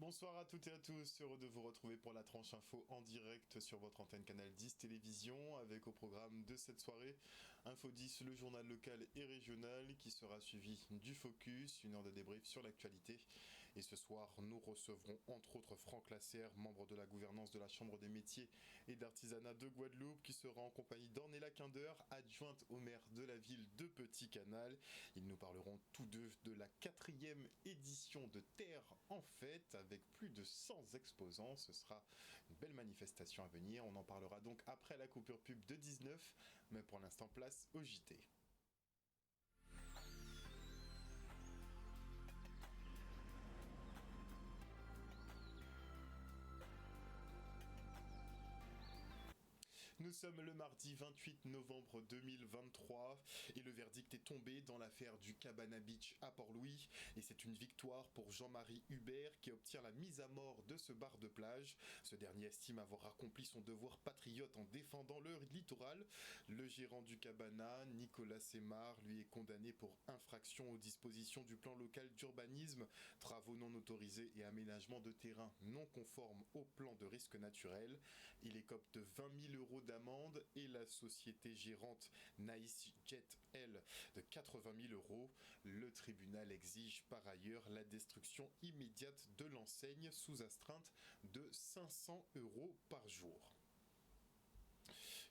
Bonsoir à toutes et à tous, heureux de vous retrouver pour la tranche info en direct sur votre antenne Canal 10 Télévision avec au programme de cette soirée Info 10, le journal local et régional qui sera suivi du Focus, une heure de débrief sur l'actualité. Et ce soir, nous recevrons entre autres Franck Lasserre, membre de la gouvernance de la Chambre des métiers et d'artisanat de Guadeloupe, qui sera en compagnie d'Ornella Kinder, adjointe au maire de la ville de Petit Canal. Ils nous parleront tous deux de la 4e édition de Terre en fête avec plus de 100 exposants. Ce sera une belle manifestation à venir. On en parlera donc après la coupure pub de 19, mais pour l'instant, place au JT. Nous sommes le mardi 28 novembre 2023 et le verdict est tombé dans l'affaire du Cabana Beach à Port-Louis et c'est une victoire pour Jean-Marie Hubert qui obtient la mise à mort de ce bar de plage. Ce dernier estime avoir accompli son devoir patriote en défendant le littoral. Le gérant du Cabana, Nicolas Semar, lui est condamné pour infraction aux dispositions du plan local d'urbanisme, travaux non autorisés et aménagement de terrain non conformes au plan de risque naturel. Il écope de 20 000 euros d'amende et la société gérante Nice Jet L de 80 000 euros. Le tribunal exige par ailleurs la destruction immédiate de l'enseigne sous astreinte de 500 euros par jour.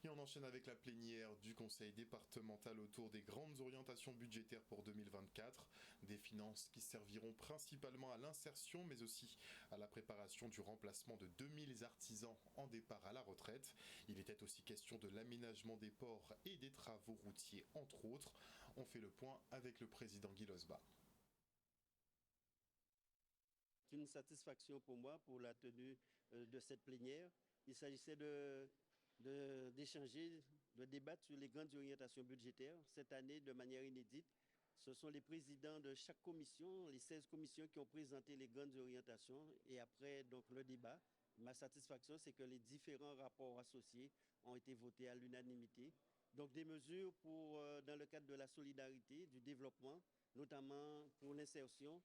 Et on enchaîne avec la plénière du Conseil départemental autour des grandes orientations budgétaires pour 2024, des finances qui serviront principalement à l'insertion mais aussi à la préparation du remplacement de 2000 artisans en départ à la retraite. Il était aussi question de l'aménagement des ports et des travaux routiers entre autres. On fait le point avec le président Guy Losba. C'est une satisfaction pour moi pour la tenue de cette plénière. Il s'agissait d'échanger, de débattre sur les grandes orientations budgétaires. Cette année, de manière inédite, ce sont les présidents de chaque commission, les 16 commissions qui ont présenté les grandes orientations. Et après donc, le débat, ma satisfaction, c'est que les différents rapports associés ont été votés à l'unanimité. Donc des mesures dans le cadre de la solidarité, du développement, notamment pour l'insertion.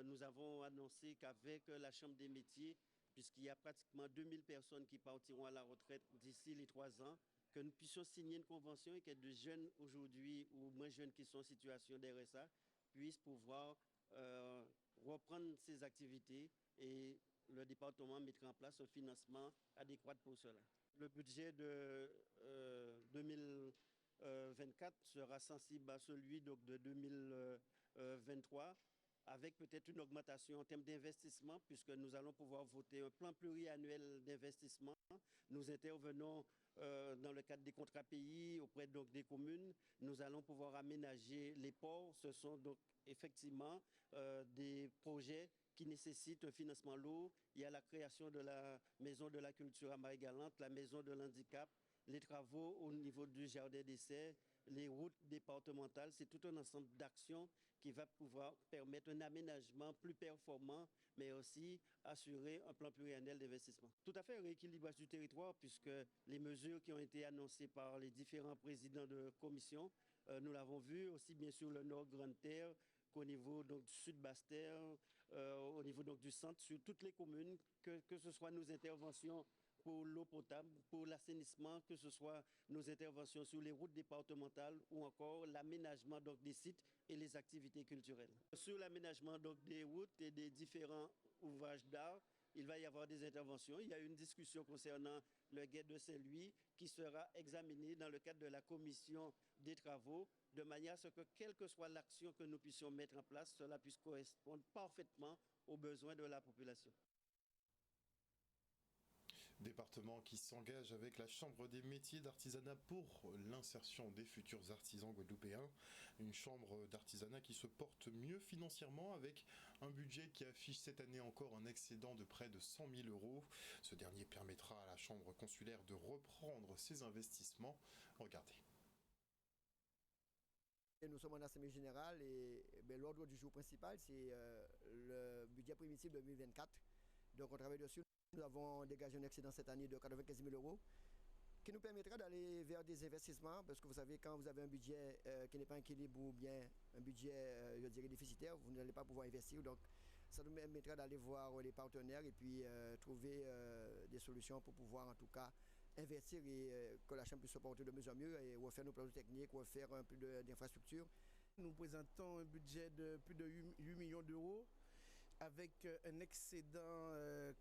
Nous avons annoncé qu'avec la Chambre des métiers, puisqu'il y a pratiquement 2000 personnes qui partiront à la retraite d'ici les 3 ans, que nous puissions signer une convention et que des jeunes aujourd'hui ou moins jeunes qui sont en situation d'RSA puissent pouvoir reprendre ces activités et le département mettra en place un financement adéquat pour cela. Le budget de 2024 sera sensible à celui donc, de 2023. Avec peut-être une augmentation en termes d'investissement, puisque nous allons pouvoir voter un plan pluriannuel d'investissement. Nous intervenons dans le cadre des contrats pays auprès donc, des communes. Nous allons pouvoir aménager les ports. Ce sont donc effectivement des projets qui nécessitent un financement lourd. Il y a la création de la maison de la culture à Marie-Galante, la maison de l'handicap, les travaux au niveau du jardin d'essai, les routes départementales, c'est tout un ensemble d'actions qui va pouvoir permettre un aménagement plus performant, mais aussi assurer un plan pluriannuel d'investissement. Tout à fait un rééquilibrage du territoire, puisque les mesures qui ont été annoncées par les différents présidents de commission, nous l'avons vu aussi bien sur le Nord Grande Terre qu'au niveau donc, du Sud Basse-Terre, au niveau donc, du centre, sur toutes les communes, que ce soit nos interventions pour l'eau potable, pour l'assainissement, que ce soit nos interventions sur les routes départementales ou encore l'aménagement des sites et les activités culturelles. Sur l'aménagement des routes et des différents ouvrages d'art, il va y avoir des interventions. Il y a une discussion concernant le guet de Saint-Louis qui sera examinée dans le cadre de la commission des travaux, de manière à ce que, quelle que soit l'action que nous puissions mettre en place, cela puisse correspondre parfaitement aux besoins de la population. Département qui s'engage avec la Chambre des métiers d'artisanat pour l'insertion des futurs artisans guadeloupéens. Une chambre d'artisanat qui se porte mieux financièrement avec un budget qui affiche cette année encore un excédent de près de 100 000 euros. Ce dernier permettra à la Chambre consulaire de reprendre ses investissements. Regardez. Nous sommes en assemblée générale et l'ordre du jour principal, c'est le budget primitif 2024. Donc on travaille dessus. Nous avons dégagé un excédent cette année de 95 000 euros qui nous permettra d'aller vers des investissements parce que vous savez, quand vous avez un budget qui n'est pas équilibré ou bien un budget, je dirais, déficitaire, vous n'allez pas pouvoir investir. Donc ça nous permettra d'aller voir les partenaires et puis trouver des solutions pour pouvoir en tout cas investir et que la Chambre puisse se porter de mieux en mieux et refaire nos plans techniques, refaire un peu d'infrastructure. Nous présentons un budget de plus de 8 millions d'euros avec un excédent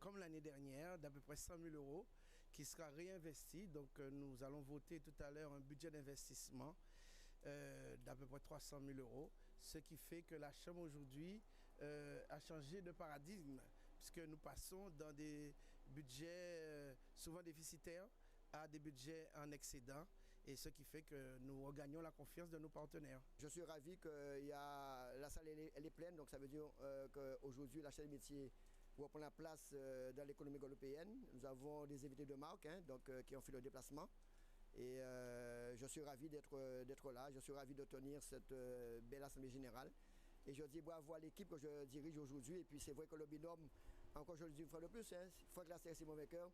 comme l'année dernière d'à peu près 100 000 euros qui sera réinvesti. Donc nous allons voter tout à l'heure un budget d'investissement d'à peu près 300 000 euros, ce qui fait que la Chambre aujourd'hui a changé de paradigme puisque nous passons dans des budgets souvent déficitaires à des budgets en excédent et ce qui fait que nous regagnons la confiance de nos partenaires. Je suis ravi que la salle elle est pleine, donc ça veut dire qu'aujourd'hui la chaîne des métiers reprend la place dans l'économie guadeloupéenne. Nous avons des invités de marque qui ont fait le déplacement et je suis ravi d'être là, je suis ravi de tenir cette belle assemblée générale. Et je dis bravo à l'équipe que je dirige aujourd'hui. Et puis c'est vrai que le binôme, encore je le dis une fois de plus, une fois que la CRC est mon vainqueur,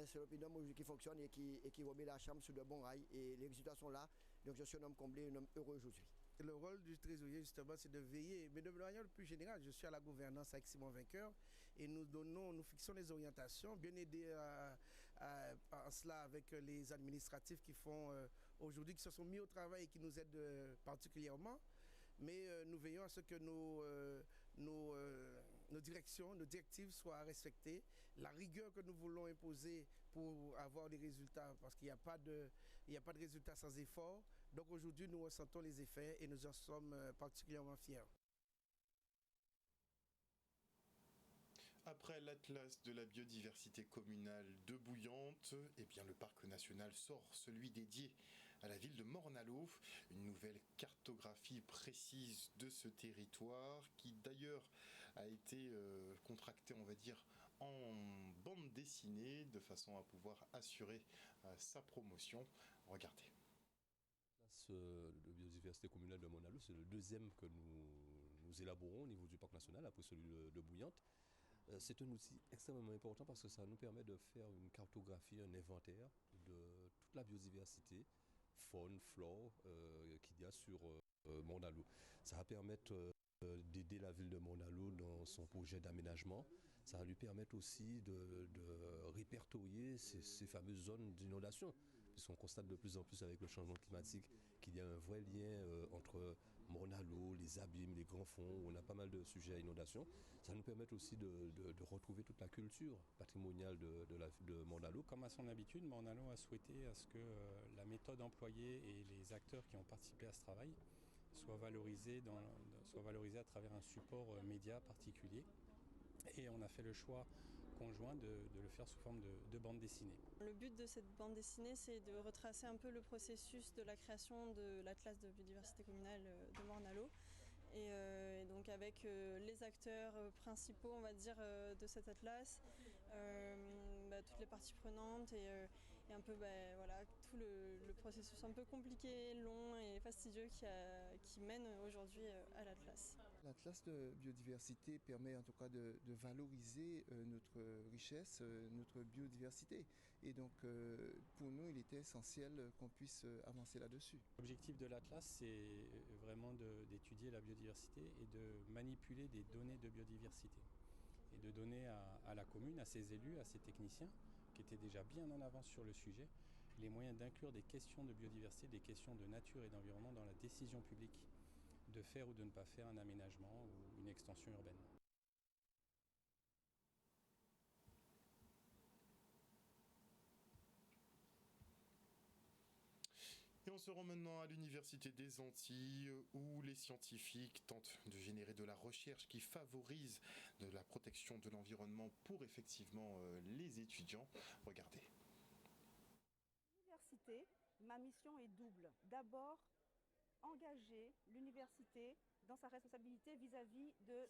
c'est le binôme aujourd'hui qui fonctionne et qui remet la Chambre sur de bons rails. Et les résultats sont là. Donc je suis un homme comblé, un homme heureux aujourd'hui. Le rôle du trésorier, justement, c'est de veiller, mais de manière plus générale, je suis à la gouvernance avec Simon Vainqueur et nous fixons les orientations, bien aidés en cela avec les administratifs qui font aujourd'hui, qui se sont mis au travail et qui nous aident particulièrement. Mais nous veillons à ce que nos directions, nos directives soient respectées. La rigueur que nous voulons imposer pour avoir des résultats, parce qu'il n'y a pas de résultats sans effort. Donc aujourd'hui, nous ressentons les effets et nous en sommes particulièrement fiers. Après l'Atlas de la biodiversité communale de Bouillante, eh bien le parc national sort celui dédié à la ville de Morne-à-l'Eau, une nouvelle cartographie précise de ce territoire qui d'ailleurs a été contracté, on va dire, en bande dessinée de façon à pouvoir assurer sa promotion. Regardez. De biodiversité communale de Morne-à-l'Eau, c'est le deuxième que nous élaborons au niveau du parc national après celui de Bouillante. C'est un outil extrêmement important parce que ça nous permet de faire une cartographie, un inventaire de toute la biodiversité, faune, flore qu'il y a sur Morne-à-l'Eau. Ça va permettre d'aider la ville de Morne-à-l'Eau dans son projet d'aménagement. Ça va lui permettre aussi de répertorier ces fameuses zones d'inondation, puisqu'on constate de plus en plus avec le changement climatique qu'il y a un vrai lien entre Morne-à-l'Eau, les abîmes, les grands fonds, on a pas mal de sujets à inondation. Ça nous permet aussi de retrouver toute la culture patrimoniale de Morne-à-l'Eau. Comme à son habitude, Morne-à-l'Eau a souhaité à ce que la méthode employée et les acteurs qui ont participé à ce travail soient valorisés à travers un support média particulier. Et on a fait le choix conjoint de le faire sous forme de bande dessinée. Le but de cette bande dessinée, c'est de retracer un peu le processus de la création de l'Atlas de biodiversité communale de Morne-à-l'Eau. Et donc avec les acteurs principaux, on va dire, de cet atlas, toutes les parties prenantes et un peu voilà, tout le processus un peu compliqué, long et fastidieux qui mène aujourd'hui à l'atlas. L'Atlas de biodiversité permet en tout cas de valoriser notre richesse, notre biodiversité. Et donc pour nous, il était essentiel qu'on puisse avancer là-dessus. L'objectif de l'Atlas, c'est vraiment d'étudier la biodiversité et de manipuler des données de biodiversité. Et de donner à la commune, à ses élus, à ses techniciens, qui étaient déjà bien en avance sur le sujet, les moyens d'inclure des questions de biodiversité, des questions de nature et d'environnement dans la décision publique, de faire ou de ne pas faire un aménagement ou une extension urbaine. Et on se rend maintenant à l'Université des Antilles où les scientifiques tentent de générer de la recherche qui favorise de la protection de l'environnement pour effectivement les étudiants. Regardez. L'université, ma mission est double. D'abord, engager l'université dans sa responsabilité vis-à-vis de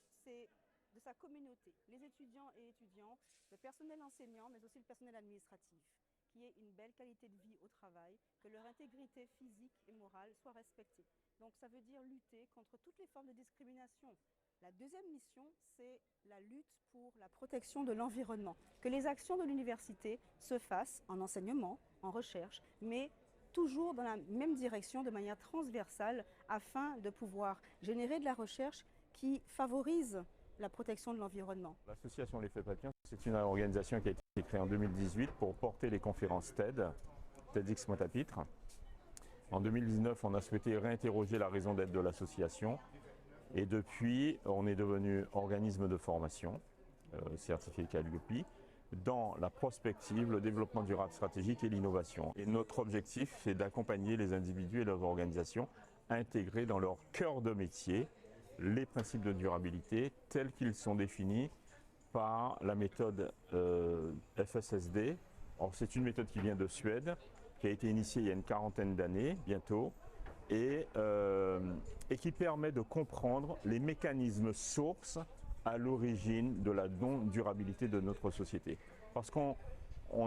sa communauté, les étudiants et étudiantes, le personnel enseignant, mais aussi le personnel administratif, qui ait une belle qualité de vie au travail, que leur intégrité physique et morale soit respectée. Donc ça veut dire lutter contre toutes les formes de discrimination. La deuxième mission, c'est la lutte pour la protection de l'environnement. Que les actions de l'université se fassent en enseignement, en recherche, mais toujours dans la même direction, de manière transversale, afin de pouvoir générer de la recherche qui favorise la protection de l'environnement. L'association Les Faits Papillons, c'est une organisation qui a été créée en 2018 pour porter les conférences TEDx Pointe-à-Pitre. En 2019, on a souhaité réinterroger la raison d'être de l'association et depuis, on est devenu organisme de formation, certifié Qualiopi, dans la prospective, le développement durable stratégique et l'innovation. Et notre objectif, c'est d'accompagner les individus et leurs organisations à intégrer dans leur cœur de métier les principes de durabilité tels qu'ils sont définis par la méthode FSSD. C'est une méthode qui vient de Suède, qui a été initiée il y a une quarantaine d'années, bientôt, et qui permet de comprendre les mécanismes sources à l'origine de la non-durabilité de notre société. Parce qu'on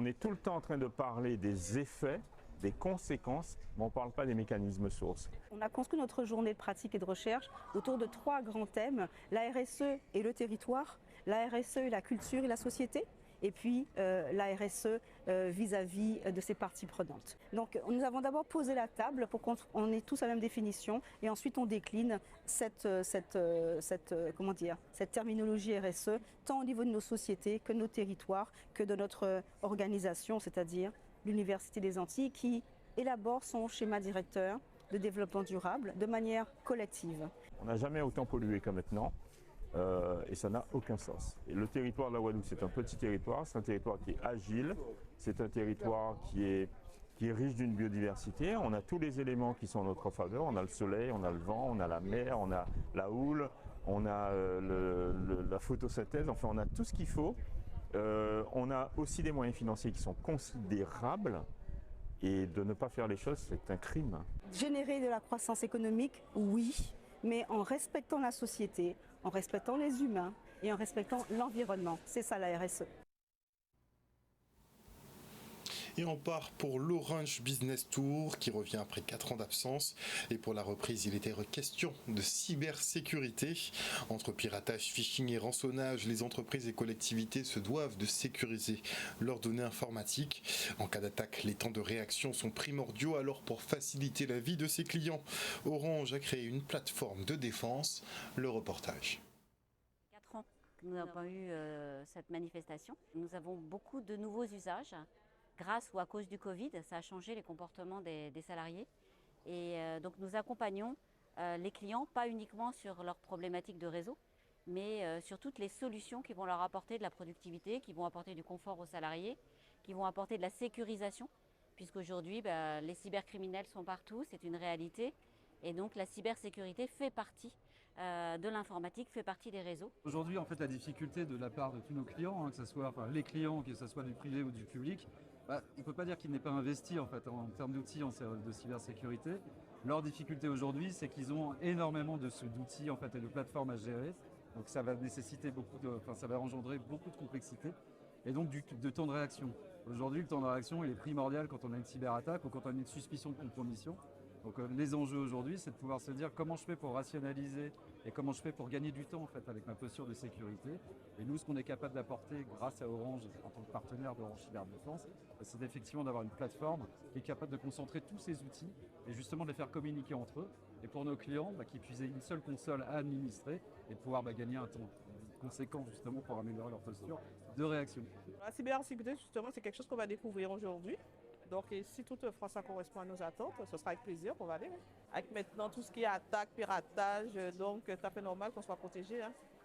est tout le temps en train de parler des effets, des conséquences, mais on ne parle pas des mécanismes sources. On a construit notre journée de pratique et de recherche autour de 3 grands thèmes, la RSE et le territoire, la RSE et la culture et la société, et puis la RSE vis-à-vis de ses parties prenantes. Donc nous avons d'abord posé la table pour qu'on ait tous la même définition et ensuite on décline cette terminologie RSE tant au niveau de nos sociétés que de nos territoires que de notre organisation, c'est-à-dire l'Université des Antilles qui élabore son schéma directeur de développement durable de manière collective. On n'a jamais autant pollué que maintenant. Et ça n'a aucun sens. Et le territoire de la Guadeloupe, c'est un petit territoire, c'est un territoire qui est agile, c'est un territoire qui est riche d'une biodiversité. On a tous les éléments qui sont en notre faveur. On a le soleil, on a le vent, on a la mer, on a la houle, on a la photosynthèse, enfin on a tout ce qu'il faut. On a aussi des moyens financiers qui sont considérables. Et de ne pas faire les choses, c'est un crime. Générer de la croissance économique, oui, mais en respectant la société, en respectant les humains et en respectant l'environnement. C'est ça la RSE. Et on part pour l'Orange Business Tour qui revient après 4 ans d'absence. Et pour la reprise, il était question de cybersécurité. Entre piratage, phishing et rançonnage, les entreprises et collectivités se doivent de sécuriser leurs données informatiques. En cas d'attaque, les temps de réaction sont primordiaux. Alors pour faciliter la vie de ses clients, Orange a créé une plateforme de défense. Le reportage. 4 ans que nous n'avons pas eu cette manifestation. Nous avons beaucoup de nouveaux usages. Grâce ou à cause du Covid, ça a changé les comportements des salariés. Et donc nous accompagnons les clients, pas uniquement sur leurs problématiques de réseau, mais sur toutes les solutions qui vont leur apporter de la productivité, qui vont apporter du confort aux salariés, qui vont apporter de la sécurisation, puisqu'aujourd'hui, les cybercriminels sont partout, c'est une réalité. Et donc la cybersécurité fait partie de l'informatique, fait partie des réseaux. Aujourd'hui, en fait, la difficulté de la part de tous nos clients, que ce soit les clients, que ce soit du privé ou du public, on ne peut pas dire qu'ils n'aient pas investi en termes d'outils de cybersécurité. Leur difficulté aujourd'hui, c'est qu'ils ont énormément d'outils et de plateformes à gérer. Donc ça va nécessiter ça va engendrer beaucoup de complexité et donc de temps de réaction. Aujourd'hui, le temps de réaction il est primordial quand on a une cyberattaque ou quand on a une suspicion de compromission. Donc les enjeux aujourd'hui, c'est de pouvoir se dire comment je fais pour rationaliser et comment je fais pour gagner du temps avec ma posture de sécurité. Et nous, ce qu'on est capable d'apporter grâce à Orange en tant que partenaire d'Orange Cyberdéfense, c'est effectivement d'avoir une plateforme qui est capable de concentrer tous ces outils et justement de les faire communiquer entre eux. Et pour nos clients, qu'ils puissent une seule console à administrer et pouvoir gagner un temps conséquent justement pour améliorer leur posture de réaction. La cybersécurité, justement, c'est quelque chose qu'on va découvrir aujourd'hui. Donc, si toutefois ça correspond à nos attentes, ce sera avec plaisir qu'on va aller. Avec maintenant tout ce qui est attaque, piratage, donc ça fait normal qu'on soit protégé,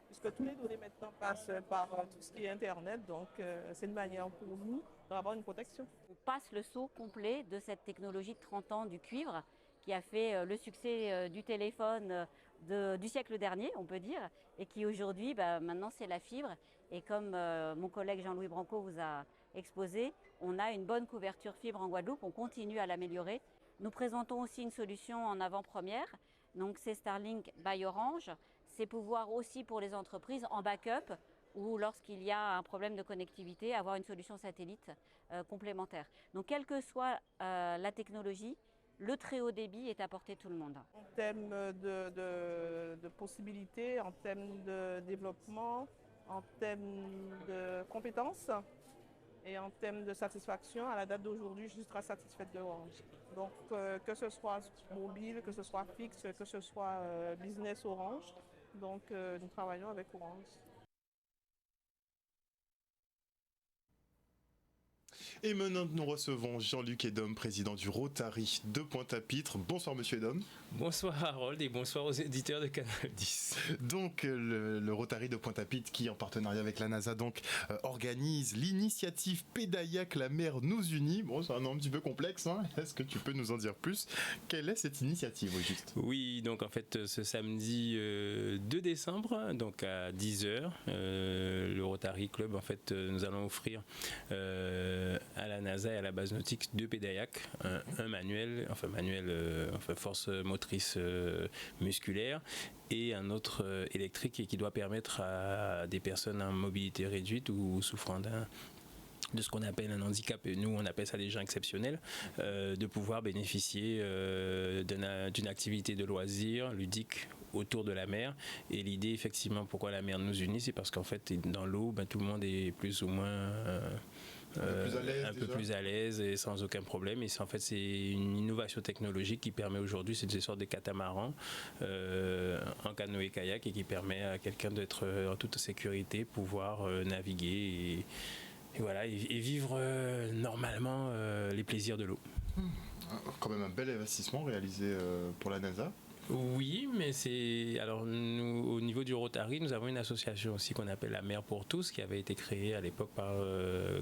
puisque tous les données maintenant passent par tout ce qui est Internet, donc c'est une manière pour nous d'avoir une protection. On passe le saut complet de cette technologie de 30 ans du cuivre qui a fait le succès du téléphone du siècle dernier, on peut dire, et qui aujourd'hui, maintenant c'est la fibre. Et comme mon collègue Jean-Louis Branco vous a exposé, on a une bonne couverture fibre en Guadeloupe, on continue à l'améliorer. Nous présentons aussi une solution en avant-première, donc c'est Starlink by Orange. C'est pouvoir aussi pour les entreprises en backup ou lorsqu'il y a un problème de connectivité, avoir une solution satellite complémentaire. Donc quelle que soit la technologie, le très haut débit est à portée de tout le monde. En termes de possibilités, en termes de développement, en termes de compétences et en termes de satisfaction, à la date d'aujourd'hui, je suis très satisfaite de Orange. Donc que ce soit mobile, que ce soit fixe, que ce soit business Orange, Donc, nous travaillons avec Orange. Et maintenant, nous recevons Jean-Luc Edom, président du Rotary de Pointe-à-Pitre. Bonsoir, monsieur Edom. Bonsoir, Harold, et bonsoir aux éditeurs de Canal 10. Donc, le Rotary de Pointe-à-Pitre, qui, en partenariat avec la NASA, organise l'initiative Pédaillac, la mer nous unit. Bon, c'est un nom un petit peu complexe, hein. Est-ce que tu peux nous en dire plus? Quelle est cette initiative, au juste? Oui, donc en fait, ce samedi 2 décembre, donc à 10h, le Rotary Club, en fait, nous allons offrir à la NASA et à la base nautique 2 Pédaillac, un manuel, force motrice musculaire, et un autre électrique, et qui doit permettre à des personnes en mobilité réduite ou souffrant de ce qu'on appelle un handicap, et nous on appelle ça des gens exceptionnels, de pouvoir bénéficier d'une activité de loisir ludique autour de la mer. Et l'idée, effectivement, pourquoi la mer nous unit, c'est parce qu'en fait dans l'eau, tout le monde est plus ou moins un peu plus à l'aise et sans aucun problème. Et c'est une innovation technologique qui permet aujourd'hui, c'est des sortes de catamarans en canoë-kayak, et qui permet à quelqu'un d'être en toute sécurité, pouvoir naviguer et vivre normalement les plaisirs de l'eau. Quand même un bel investissement réalisé pour la NASA. Oui, mais nous, au niveau du Rotary, nous avons une association aussi qu'on appelle la Mer pour tous, qui avait été créée à l'époque par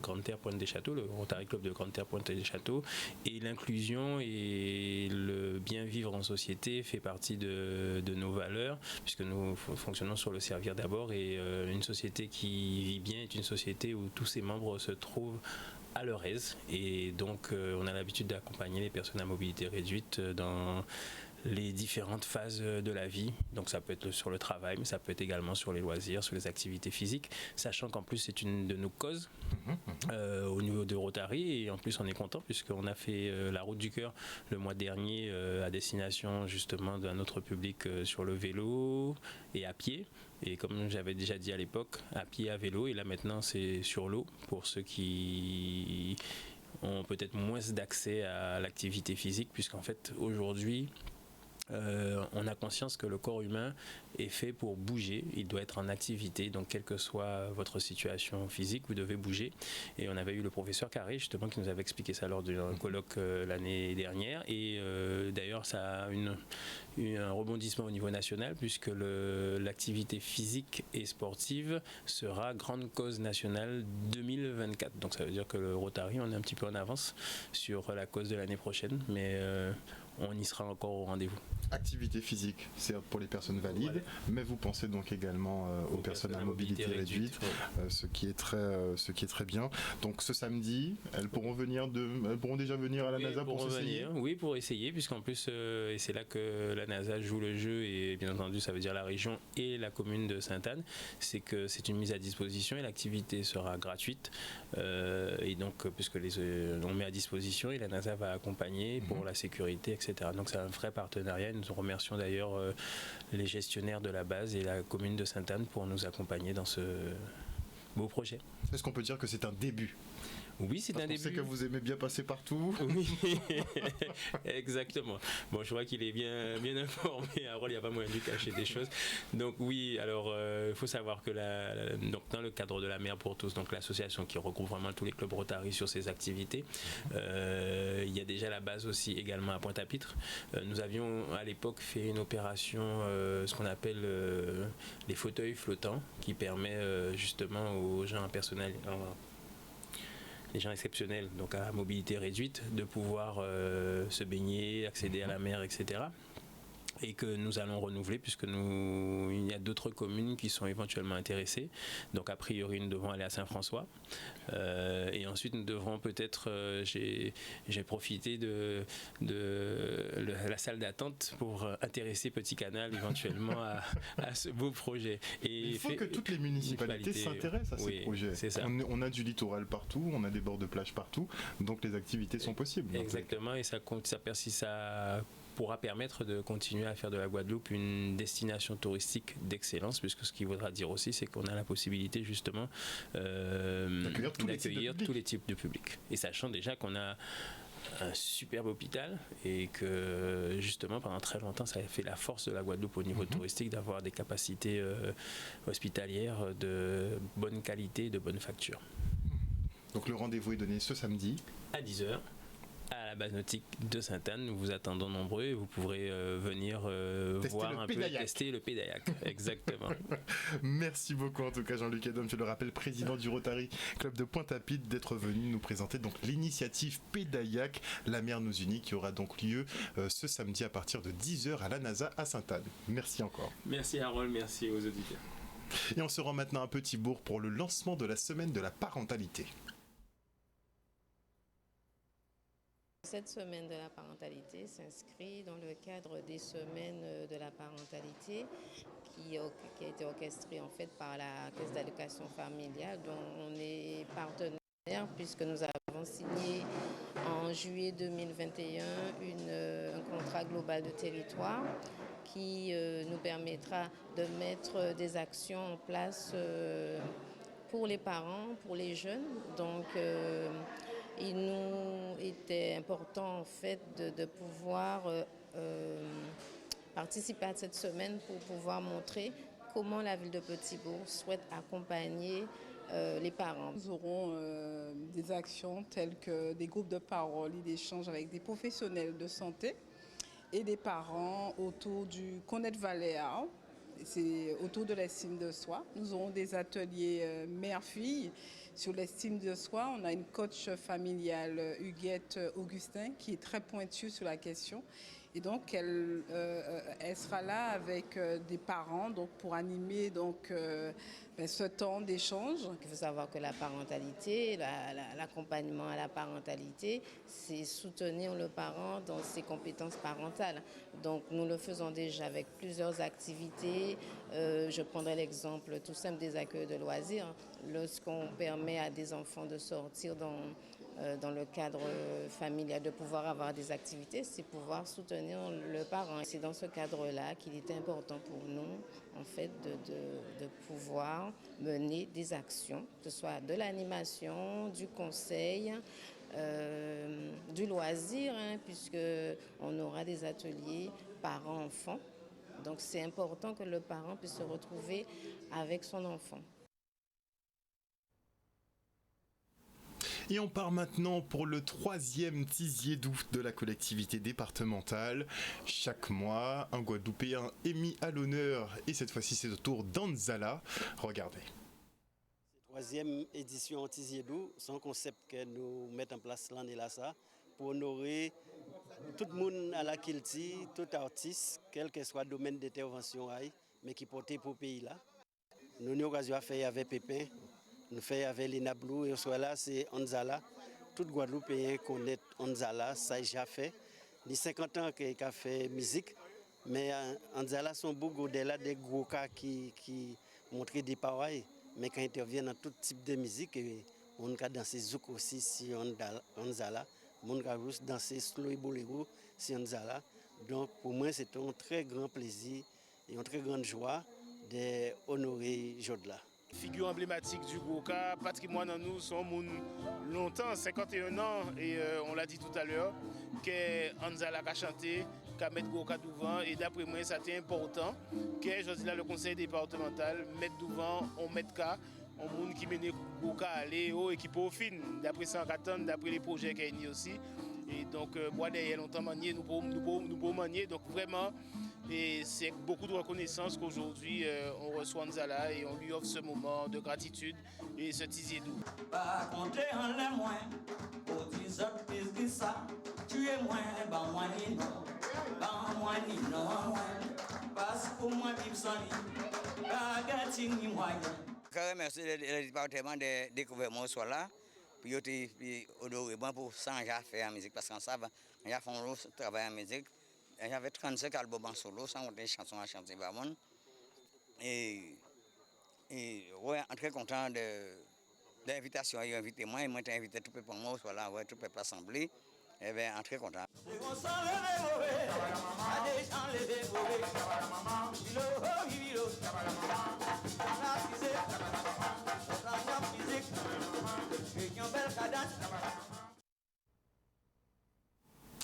Grande Terre Pointe des Châteaux, le Rotary Club de Grande Terre Pointe des Châteaux, et l'inclusion et le bien vivre en société fait partie de nos valeurs, puisque nous fonctionnons sur le servir d'abord, et une société qui vit bien est une société où tous ses membres se trouvent à leur aise, et donc on a l'habitude d'accompagner les personnes à mobilité réduite dans les différentes phases de la vie. Donc ça peut être sur le travail, mais ça peut être également sur les loisirs, sur les activités physiques, sachant qu'en plus c'est une de nos causes au niveau de Rotary, et en plus on est content puisqu'on a fait la route du cœur le mois dernier à destination justement d'un autre public sur le vélo et à pied. Et comme j'avais déjà dit à l'époque, à pied, à vélo, et là maintenant c'est sur l'eau pour ceux qui ont peut-être moins d'accès à l'activité physique, puisqu'en fait aujourd'hui on a conscience que le corps humain est fait pour bouger, il doit être en activité, donc quelle que soit votre situation physique, vous devez bouger. Et on avait eu le professeur Carré justement qui nous avait expliqué ça lors d'un colloque l'année dernière, et d'ailleurs ça a eu un rebondissement au niveau national, puisque l'activité physique et sportive sera grande cause nationale 2024. Donc ça veut dire que le Rotary, on est un petit peu en avance sur la cause de l'année prochaine, mais on y sera encore au rendez-vous. Activité physique, c'est pour les personnes valides, mais vous pensez donc également aux personnes à mobilité réduite, ce qui est très bien. Donc ce samedi, elles pourront déjà venir à la NASA pour s'essayer. Oui, pour essayer, puisqu'en plus, et c'est là que la NASA joue le jeu, et bien entendu ça veut dire la région et la commune de Sainte-Anne, c'est que c'est une mise à disposition et l'activité sera gratuite, et donc puisque on met à disposition et la NASA va accompagner pour la sécurité, etc. Donc c'est un vrai partenariat. Nous remercions d'ailleurs les gestionnaires de la base et la commune de Sainte-Anne pour nous accompagner dans ce beau projet. Est-ce qu'on peut dire que c'est un début ? Oui, c'est un début. Je sais que vous aimez bien passer partout. Oui, exactement. Bon, je vois qu'il est bien informé. Harold, il n'y a pas moyen de lui cacher des choses. Donc oui, alors il faut savoir que donc, dans le cadre de la Mer pour tous, donc l'association qui regroupe vraiment tous les clubs Rotary sur ces activités, il y a déjà la base aussi également à Pointe-à-Pitre. Nous avions à l'époque fait une opération, ce qu'on appelle les fauteuils flottants, qui permet justement aux gens personnels, les gens exceptionnels, donc à mobilité réduite, de pouvoir se baigner, accéder à la mer, etc. Et que nous allons renouveler, puisque il y a d'autres communes qui sont éventuellement intéressées. Donc a priori nous devons aller à Saint-François, et ensuite nous devrons peut-être, j'ai profité de la salle d'attente pour intéresser Petit Canal éventuellement à ce beau projet. Et il faut que toutes les municipalités s'intéressent à ces projets. C'est ça. On a du littoral partout, on a des bords de plage partout, donc les activités sont possibles. Exactement, et ça pourra permettre de continuer à faire de la Guadeloupe une destination touristique d'excellence, puisque ce qui voudra dire aussi, c'est qu'on a la possibilité justement d'accueillir tous les types de publics. Et sachant déjà qu'on a un superbe hôpital et que justement pendant très longtemps ça a fait la force de la Guadeloupe au niveau touristique d'avoir des capacités hospitalières de bonne qualité, de bonne facture. Donc le rendez-vous est donné ce samedi à 10h à la base nautique de Sainte-Anne. Nous vous attendons nombreux et vous pourrez venir voir un peu, tester le Pédayac. Exactement. Merci beaucoup en tout cas Jean-Luc Edom, je le rappelle, président du Rotary Club de Pointe-à-Pitre, d'être venu nous présenter donc l'initiative Pédayac, la mer nous unit, qui aura donc lieu ce samedi à partir de 10h à la NASA à Sainte-Anne. Merci encore. Merci Harold, merci aux auditeurs. Et on se rend maintenant à Petit-Bourg pour le lancement de la semaine de la parentalité. Cette semaine de la parentalité s'inscrit dans le cadre des semaines de la parentalité qui a été orchestrée en fait par la Caisse d'allocation familiale dont on est partenaire puisque nous avons signé en juillet 2021 un contrat global de territoire qui nous permettra de mettre des actions en place pour les parents, pour les jeunes. Donc il nous était important en fait de pouvoir participer à cette semaine pour pouvoir montrer comment la ville de Petit-Bourg souhaite accompagner les parents. Nous aurons des actions telles que des groupes de parole et d'échanges avec des professionnels de santé et des parents autour du connaître Valéa. C'est autour de l'estime de soi. Nous aurons des ateliers mère-fille sur l'estime de soi. On a une coach familiale, Huguette Augustin, qui est très pointue sur la question. Et donc, elle sera là avec des parents donc, pour animer donc, ce temps d'échange. Il faut savoir que la parentalité, l'accompagnement à la parentalité, c'est soutenir le parent dans ses compétences parentales. Donc, nous le faisons déjà avec plusieurs activités. Je prendrai l'exemple tout simple des accueils de loisirs. Lorsqu'on permet à des enfants de sortir dans le cadre familial, de pouvoir avoir des activités, c'est pouvoir soutenir le parent. C'est dans ce cadre-là qu'il est important pour nous, en fait, de pouvoir mener des actions, que ce soit de l'animation, du conseil, du loisir, puisqu'on aura des ateliers parents-enfants. Donc c'est important que le parent puisse se retrouver avec son enfant. Et on part maintenant pour le 3e Tiziédou de la collectivité départementale. Chaque mois, un Guadeloupéen est mis à l'honneur et cette fois-ci c'est au tour d'Anzala. Regardez. 3e édition Tiziédou, c'est un concept que nous mettons en place l'année là ça pour honorer tout le monde à la Kilti, tout artiste, quel que soit le domaine d'intervention, mais qui portait pour le pays là. Nous avons eu l'occasion de faire avec Pépin. Nous faisons avec les Nablou et soit là, c'est Anzala. Tout Guadeloupéen connaît Anzala, ça a déjà fait. Il y a 50 ans qu'il a fait musique, mais Anzala sont beaucoup au-delà des gros cas qui montrent des paroles, mais qui interviennent dans tout type de musique. On a dansé zouk aussi sur Anzala, on a dansé slow et bolero sur Anzala. Donc pour moi, c'est un très grand plaisir et une très grande joie d'honorer Jodla. Figure emblématique du Goka, patrimoine en nous, sont longtemps, 51 ans, et on l'a dit tout à l'heure, que Anzala a chanté, qu'à mettre Goka devant, et d'après moi, ça c'est important, que je dis là, le conseil départemental, mettre devant, on met cas, on monde qui mène Goka à aller au équipe au fin, d'après 114, d'après les projets qu'il y a aussi, et donc, moi derrière longtemps manier, nous pouvons manier, donc vraiment, et c'est avec beaucoup de reconnaissance qu'aujourd'hui on reçoit Anzala et on lui offre ce moment de gratitude et ce Tiziédou. Pas compter en les moins, pour 10 autres plus ça, tu es moins, bah moi ni non, parce que moi vivre sans lui, pas gâter ni moyen. Je remercie le département de découvrir mon soir là, puis honorer pour ça j'ai fait la musique parce qu'en ça j'ai fait un travail en musique. J'avais 35 albums en solo, sans compter des chansons à chanter par monde. Et ouais, très content de l'invitation. Il a invité moi, il m'a invité tout le peuple moi, soit là, tout le peuple assemblé. Et bien, très content.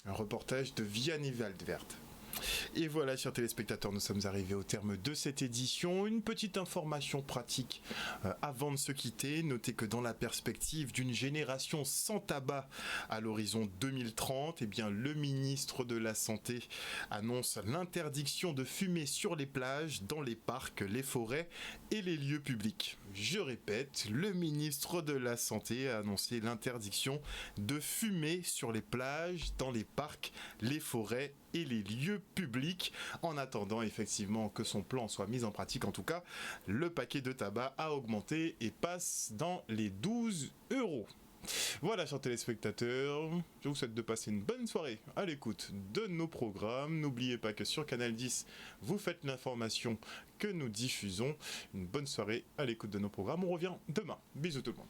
Un reportage de Vianney Waldvert. Et voilà, chers téléspectateurs, nous sommes arrivés au terme de cette édition. Une petite information pratique avant de se quitter. Notez que dans la perspective d'une génération sans tabac à l'horizon 2030, eh bien, le ministre de la Santé annonce l'interdiction de fumer sur les plages, dans les parcs, les forêts et les lieux publics. Je répète, le ministre de la Santé a annoncé l'interdiction de fumer sur les plages, dans les parcs, les forêts et les lieux publics. En attendant effectivement que son plan soit mis en pratique, en tout cas, le paquet de tabac a augmenté et passe dans les 12 €. Voilà, chers téléspectateurs, je vous souhaite de passer une bonne soirée à l'écoute de nos programmes. N'oubliez pas que sur Canal 10, vous faites l'information que nous diffusons. Une bonne soirée à l'écoute de nos programmes. On revient demain. Bisous tout le monde.